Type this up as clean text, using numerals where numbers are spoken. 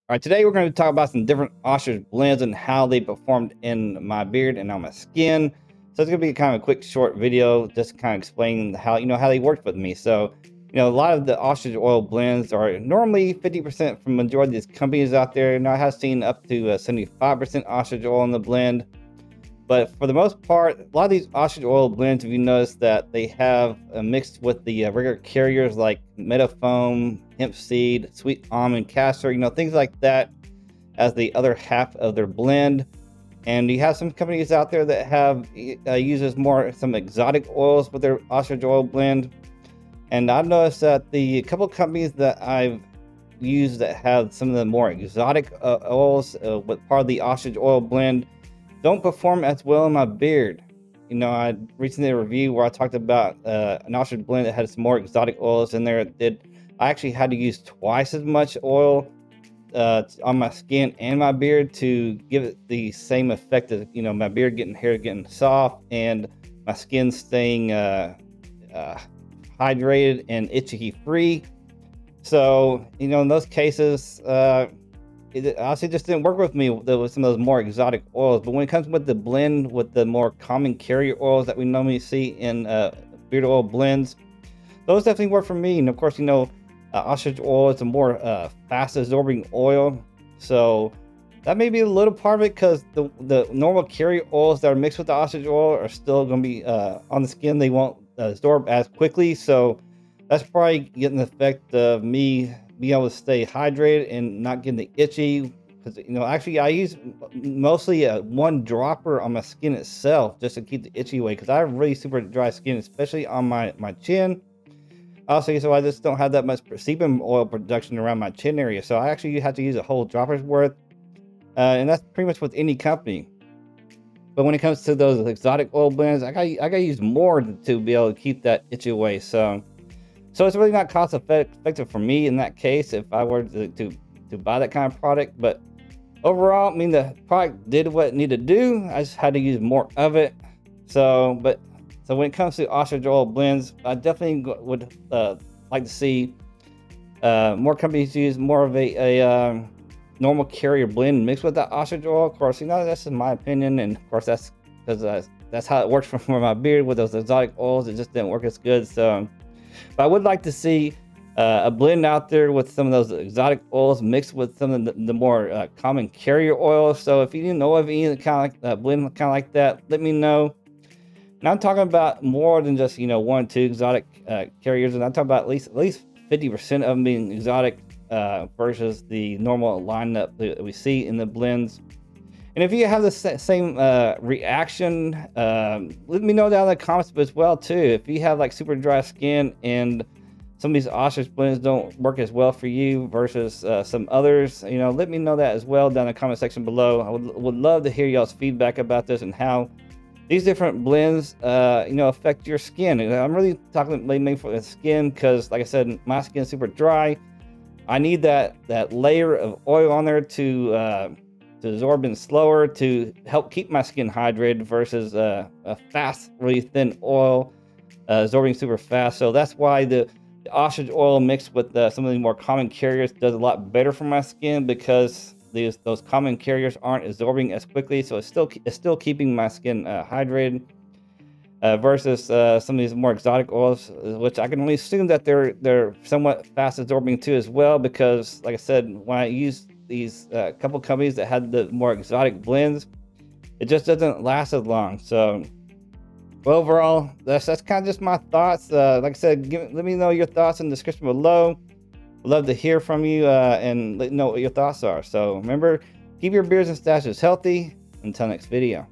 All right, today we're going to talk about some different Ostrich blends and how they performed in my beard and on my skin. So it's going to be kind of a quick, short video, just kind of explaining how how they worked with me. So a lot of the Ostrich oil blends are normally 50% from majority of these companies out there. Now I have seen up to 75% Ostrich oil in the blend. But for the most part, a lot of these ostrich oil blends, if you notice that they have mixed with the regular carriers like Metafoam, hemp seed, sweet almond, castor, things like that as the other half of their blend. And you have some companies out there that have uses some exotic oils with their ostrich oil blend. And I've noticed that the couple companies that I've used that have some of the more exotic oils with part of the ostrich oil blend don't perform as well in my beard. I recently did a review where I talked about an ostrich blend that had some more exotic oils in there. I actually had to use twice as much oil on my skin and my beard to give it the same effect as my hair getting soft and my skin staying hydrated and itchy free. So in those cases, it honestly just didn't work with me with some of those more exotic oils. But when it comes with the blend with the more common carrier oils that we normally see in beard oil blends, those definitely work for me. And of course, ostrich oil is a more fast absorbing oil, so that may be a little part of it, because the normal carrier oils that are mixed with the ostrich oil are still going to be on the skin. They won't absorb as quickly, so that's probably getting the effect of me being able to stay hydrated and not getting the itchy. Because actually I use mostly one dropper on my skin itself just to keep the itchy away, because I have really super dry skin, especially on my chin. Also, so I just don't have that much sebum oil production around my chin area, so I actually have to use a whole dropper's worth, and that's pretty much with any company. But when it comes to those exotic oil blends, I gotta use more to be able to keep that itchy away. So it's really not cost effective for me in that case if I were to buy that kind of product. But overall, I mean, the product did what it needed to do. I just had to use more of it. So when it comes to ostrich oil blends, I definitely would like to see more companies use more of a normal carrier blend mixed with that ostrich oil. Of course, that's just my opinion, and of course that's because that's how it works for my beard with those exotic oils. It just didn't work as good. So. But I would like to see a blend out there with some of those exotic oils mixed with some of the more common carrier oils. So if you know of any kind of blend kind of like that, let me know. And I'm talking about more than just 1 or 2 exotic carriers, and I'm talking about at least 50% of them being exotic versus the normal lineup that we see in the blends. And if you have the same reaction, let me know down in the comments as well too. If you have like super dry skin and some of these ostrich blends don't work as well for you versus some others, let me know that as well down in the comment section below. I would love to hear y'all's feedback about this and how these different blends affect your skin. And I'm really talking mainly for the skin, because like I said, my skin is super dry. I need that layer of oil on there to absorb in slower to help keep my skin hydrated versus a fast, really thin oil absorbing super fast. So that's why the ostrich oil mixed with some of the more common carriers does a lot better for my skin, because those common carriers aren't absorbing as quickly. So it's still keeping my skin hydrated versus some of these more exotic oils, which I can only assume that they're somewhat fast absorbing too as well, because like I said, when I use these couple companies that had the more exotic blends, it just doesn't last as long. So overall, that's kind of just my thoughts. Like I said, let me know your thoughts in the description below. I'd love to hear from you and let me know what your thoughts are. So remember, keep your beards and stashes healthy. Until next video.